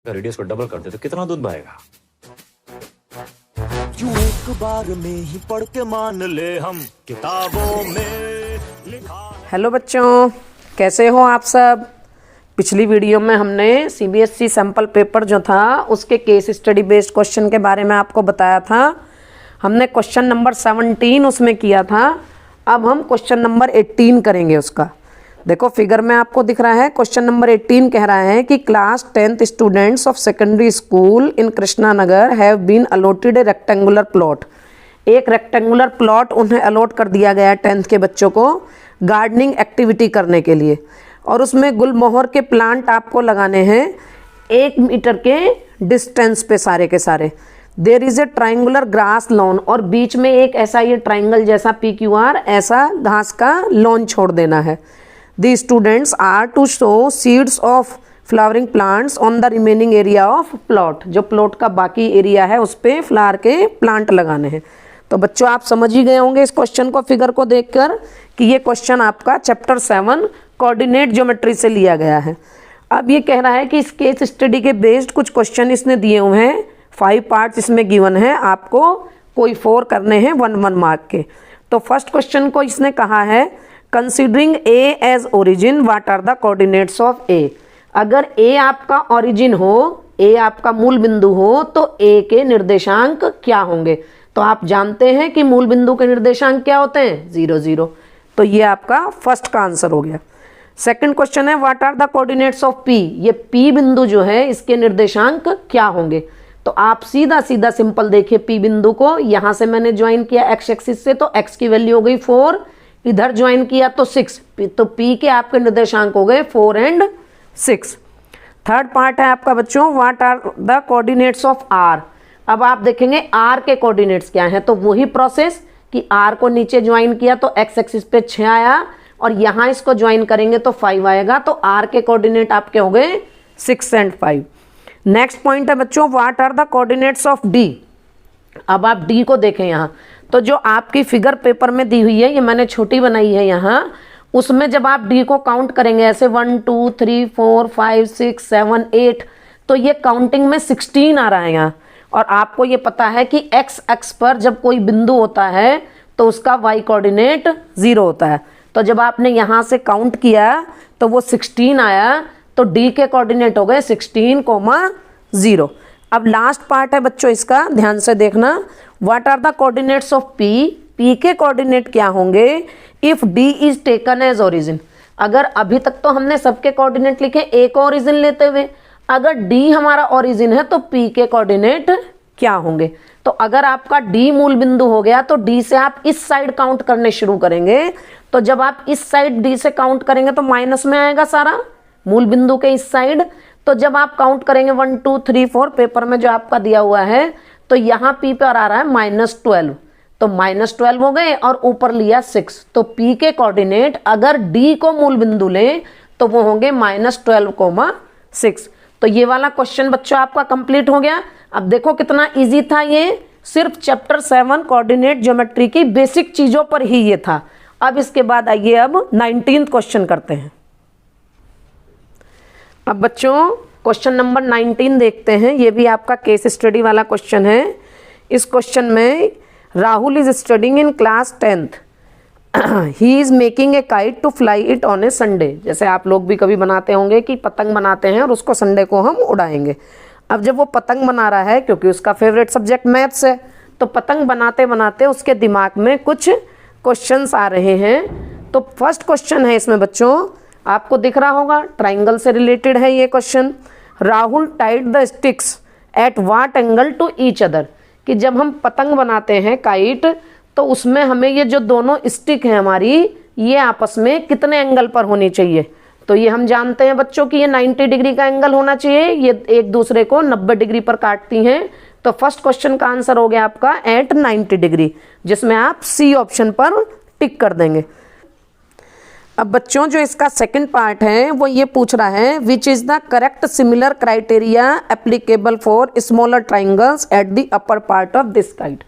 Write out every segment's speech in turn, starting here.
Radius को double कर दे तो कितना दूध बहेगा? क्यों एक बार में ही पढ़ के मान ले हम किताबों में लिखा। हेलो बच्चों, कैसे हो आप सब। पिछली वीडियो में हमने सीबीएसई सैम्पल पेपर जो था उसके केस स्टडी बेस्ड क्वेश्चन के बारे में आपको बताया था। हमने क्वेश्चन नंबर 17 उसमें किया था। अब हम क्वेश्चन नंबर 18 करेंगे उसका। देखो फिगर में आपको दिख रहा है, क्वेश्चन नंबर 18 कह रहा है कि class 10th students of secondary school in Krishna Nagar have been allotted a rectangular plot. एक रेक्टेंगुलर प्लॉट उन्हें अलॉट कर दिया गया 10th के बच्चों को गार्डनिंग एक्टिविटी करने के लिए, और उसमें गुलमोहर के प्लांट आपको लगाने हैं 1 मीटर के डिस्टेंस पे सारे के सारे। There is a triangular grass lawn, और बीच में एक ऐसा ये ट्राइंगल जैसा PQR ऐसा घास का लॉन छोड़ देना है। The students are to sow seeds of flowering plants on the remaining area of plot। जो प्लॉट का बाकी एरिया है उस पे फ्लावर के प्लांट लगाने हैं। तो बच्चों आप समझ ही गए होंगे इस क्वेश्चन को फिगर को देखकर कि ये क्वेश्चन आपका चैप्टर 7 कोऑर्डिनेट ज्योमेट्री से लिया गया है। अब ये कह रहा है कि इस केस स्टडी के बेस्ड कुछ क्वेश्चन इसने दिए हुए हैं, 5 पार्ट्स इसमें गिवन है, आपको कोई 4 करने हैं 1-1 मार्क के। तो फर्स्ट क्वेश्चन को इसने कहा है considering A as origin what are the coordinates of A. अगर ए आपका ओरिजिन हो, ए आपका मूल बिंदु हो, तो ए के निर्देशांक क्या होंगे। तो आप जानते हैं कि मूल बिंदु के निर्देशांक क्या होते हैं 0 0। तो ये आपका फर्स्ट का आंसर हो गया। सेकंड क्वेश्चन है what are the coordinates of P. ये पी बिंदु जो है इसके निर्देशांक क्या होंगे। तो आप सीधा सीधा सिंपल देखिए पी बिंदु को, यहां से मैंने ज्वाइन किया x एक्सिस से, तो x की वैल्यू हो गई 4, इधर ज्वाइन किया तो 6, तो P के आपके निर्देशांक हो गए 4 और 6। थर्ड पार्ट है आपका बच्चों what are the coordinates of R। अब आप देखेंगे R के कोऑर्डिनेट्स क्या हैं, तो वही प्रोसेस कि R को नीचे ज्वाइन किया तो x एक्सिस पे 6 आया, और यहां इसको ज्वाइन करेंगे तो 5 आएगा। तो R के कोऑर्डिनेट आपके हो गए 6 और 5। नेक्स्ट पॉइंट है बच्चों what are the coordinates of D। अब आप D को देखें यहाँ, तो जो आपकी फिगर पेपर में दी हुई है, ये मैंने छोटी बनाई है यहाँ, उसमें जब आप D को काउंट करेंगे ऐसे 1 2 3 4 5 6 7 8, तो ये काउंटिंग में 16 आ रहा है यहाँ। और आपको ये पता है कि x अक्ष पर जब कोई बिंदु होता है तो उसका y कोऑर्डिनेट 0 होता है। तो जब आपने यहाँ से काउंट किया तो वो 16 आया, तो D के कोऑर्डिनेट हो गए 16,0। अब लास्ट पार्ट है बच्चों इसका, ध्यान से देखना, what are the coordinates of P। P के कोऑर्डिनेट क्या होंगे if D is taken as origin. अगर अभी तक तो हमने सबके कोऑर्डिनेट लिखे एक ओरिजिन लेते हुए, अगर D हमारा ओरिजिन है तो P के कोऑर्डिनेट क्या होंगे। तो अगर आपका D मूल बिंदु हो गया तो D से आप इस साइड काउंट करने शुरू करेंगे। तो जब आप इस साइड D से काउंट करेंगे तो माइनस में आएगा सारा मूल बिंदु के इस साइड। तो जब आप काउंट करेंगे 1 2 3 4 पेपर में जो आपका दिया हुआ है, तो यहाँ P पर आ रहा है -12, तो -12 हो गए और ऊपर लिया 6। तो P के कोऑर्डिनेट अगर D को मूल बिंदु ले तो वो होंगे -12,6। तो ये वाला क्वेश्चन बच्चों आपका कंप्लीट हो गया। अब देखो कितना इजी था, ये सिर्फ चैप्टर 7 कोऑर्डिनेट ज्योमेट्री की बेसिक चीजों पर ही ये था। अब इसके बाद आइए अब 19th क्वेश्चन करते हैं। अब बच्चों क्वेश्चन नंबर 19 देखते हैं। ये भी आपका केस स्टडी वाला क्वेश्चन है। इस क्वेश्चन में Rahul is studying in class 10th, he is making a kite to fly it on a Sunday. जैसे आप लोग भी कभी बनाते होंगे कि पतंग बनाते हैं और उसको संडे को हम उड़ाएंगे। अब जब वो पतंग बना रहा है, क्योंकि उसका फेवरेट सब्जेक्ट मैथ्स है, तो पतंग बनाते बनाते उसके दिमाग में कुछ क्वेश्चंस आ रहे हैं। तो फर्स्ट क्वेश्चन है इसमें बच्चों, आपको दिख रहा होगा ट्राइंगल से रिलेटेड है ये question. Rahul tied the sticks at what angle to each other. कि जब हम पतंग बनाते हैं काइट, तो उसमें हमें ये जो दोनों स्टिक है हमारी, ये आपस में कितने एंगल पर होनी चाहिए। तो ये हम जानते हैं बच्चों कि ये 90 डिग्री का एंगल होना चाहिए, ये एक दूसरे को 90 डिग्री पर काटती हैं। तो फर्स्ट क्वेश्चन का आंसर हो गया आपका एट 90 डिग्री, जिसमें आप सी ऑप्शन पर टिक कर देंगे। अब बच्चों जो इसका सेकंड पार्ट है वो ये पूछ रहा है which is the correct similar criteria applicable for smaller triangles at the upper part of this kite.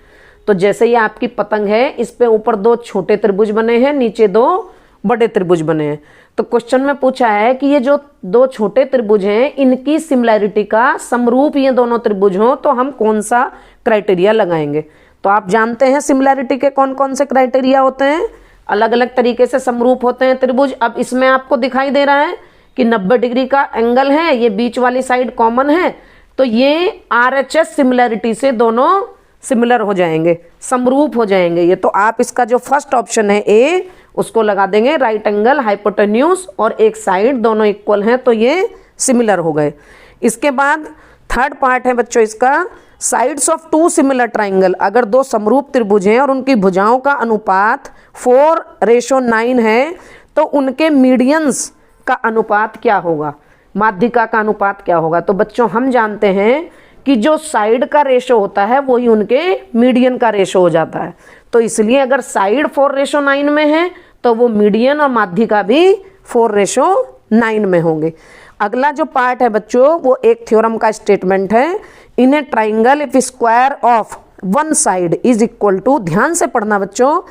तो जैसे ये आपकी पतंग है, इस पे ऊपर 2 छोटे त्रिभुज बने हैं, नीचे 2 बड़े त्रिभुज बने हैं। तो क्वेश्चन में पूछा है कि ये जो दो छोटे त्रिभुज हैं इनकी सिमिलैरिटी का समरूप ये दोनों त्रिभुज हों तो हम कौन सा क्राइटेरिया लगाएंगे। तो आप जानते हैं सिमिलैरिटी के कौन कौन से क्राइटेरिया होते हैं, अलग अलग तरीके से समरूप होते हैं त्रिभुज। अब इसमें आपको दिखाई दे रहा है कि 90 डिग्री का एंगल है, ये बीच वाली साइड कॉमन है, तो ये RHS सिमिलैरिटी से दोनों सिमिलर हो जाएंगे, समरूप हो जाएंगे ये। तो आप इसका जो फर्स्ट ऑप्शन है ए, उसको लगा देंगे, राइट एंगल हाइपोटेन्यूज और एक साइड दोनों इक्वल हैं तो ये सिमिलर हो गए। इसके बाद थर्ड पार्ट है बच्चों इसका, sides of two similar triangle. अगर दो समरूप त्रिभुज हैं और उनकी भुजाओं का अनुपात 4:9 है तो उनके मीडियंस का अनुपात क्या होगा, माध्यिका का अनुपात क्या होगा। तो बच्चों हम जानते हैं कि जो साइड का रेशो होता है वही उनके मीडियन का रेशो हो जाता है। तो इसलिए अगर साइड 4:9 में है तो वो मीडियन और माध्यिका भी 4:9 में होंगे। अगला जो पार्ट है बच्चों वो एक थ्योरम का स्टेटमेंट है, in a triangle if square of one side is equal to, ध्यान से पढ़ना बच्चों,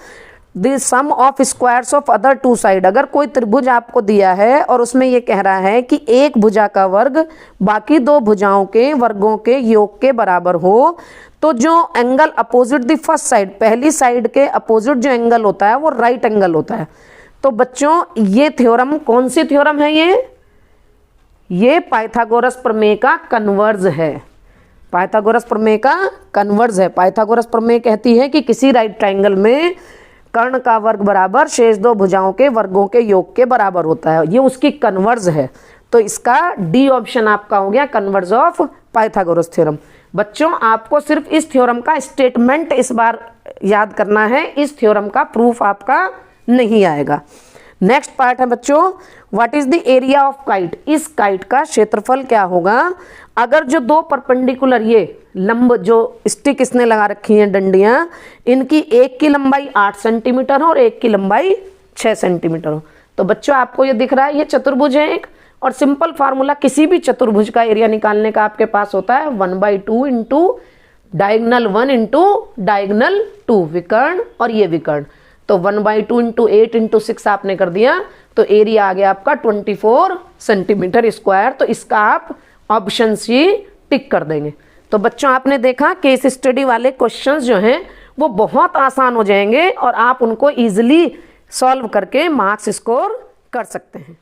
the sum of squares of other two side. अगर कोई त्रिभुज आपको दिया है और उसमें ये कह रहा है कि एक भुजा का वर्ग बाकी दो भुजाओं के वर्गों के योग के बराबर हो, तो जो angle opposite the first side, पहली साइड के अपोजिट जो एंगल होता है वो राइट एंगल होता है। तो बच्चों ये थ्योरम कौन सी थ्योरम है, ये पाइथागोरस प्रमेय का कन्वर्ज है, पाइथागोरस प्रमेय का कन्वर्ज है। पाइथागोरस प्रमेय कहती है कि किसी राइट ट्राइंगल में कर्ण का वर्ग बराबर शेष दो भुजाओं के वर्गों के योग के बराबर होता है, ये उसकी कन्वर्ज है। तो इसका डी ऑप्शन आपका हो गया कन्वर्ज ऑफ पाइथागोरस थ्योरम। बच्चों आपको सिर्फ इस थ्योरम का स्टेटमेंट इस बार याद करना है, इस थ्योरम का प्रूफ आपका नहीं आएगा। नेक्स्ट पार्ट है बच्चों, what is the area of kite. इस काइट का क्षेत्रफल क्या होगा अगर जो दो परपेंडिकुलर ये लंब जो स्टिक इसने लगा रखी हैं डंडियां, इनकी एक की लंबाई 8 सेंटीमीटर हो और एक की लंबाई 6 सेंटीमीटर हो। तो बच्चों आपको ये दिख रहा है ये चतुर्भुज है एक, और सिंपल फार्मूला किसी भी चतुर्भुज का एरिया निकालने का आपके पास होता है 1/2 इंटू डायगनल 1 इंटू डायगनल 2, विकर्ण और ये विकर्ण। तो 1/2 इंटू 8 इंटू 6 आपने कर दिया तो एरिया आ गया आपका 24 सेंटीमीटर स्क्वायर। तो इसका आप ऑप्शन सी टिक कर देंगे। तो बच्चों आपने देखा केस स्टडी वाले क्वेश्चंस जो हैं वो बहुत आसान हो जाएंगे और आप उनको इजीली सॉल्व करके मार्क्स स्कोर कर सकते हैं।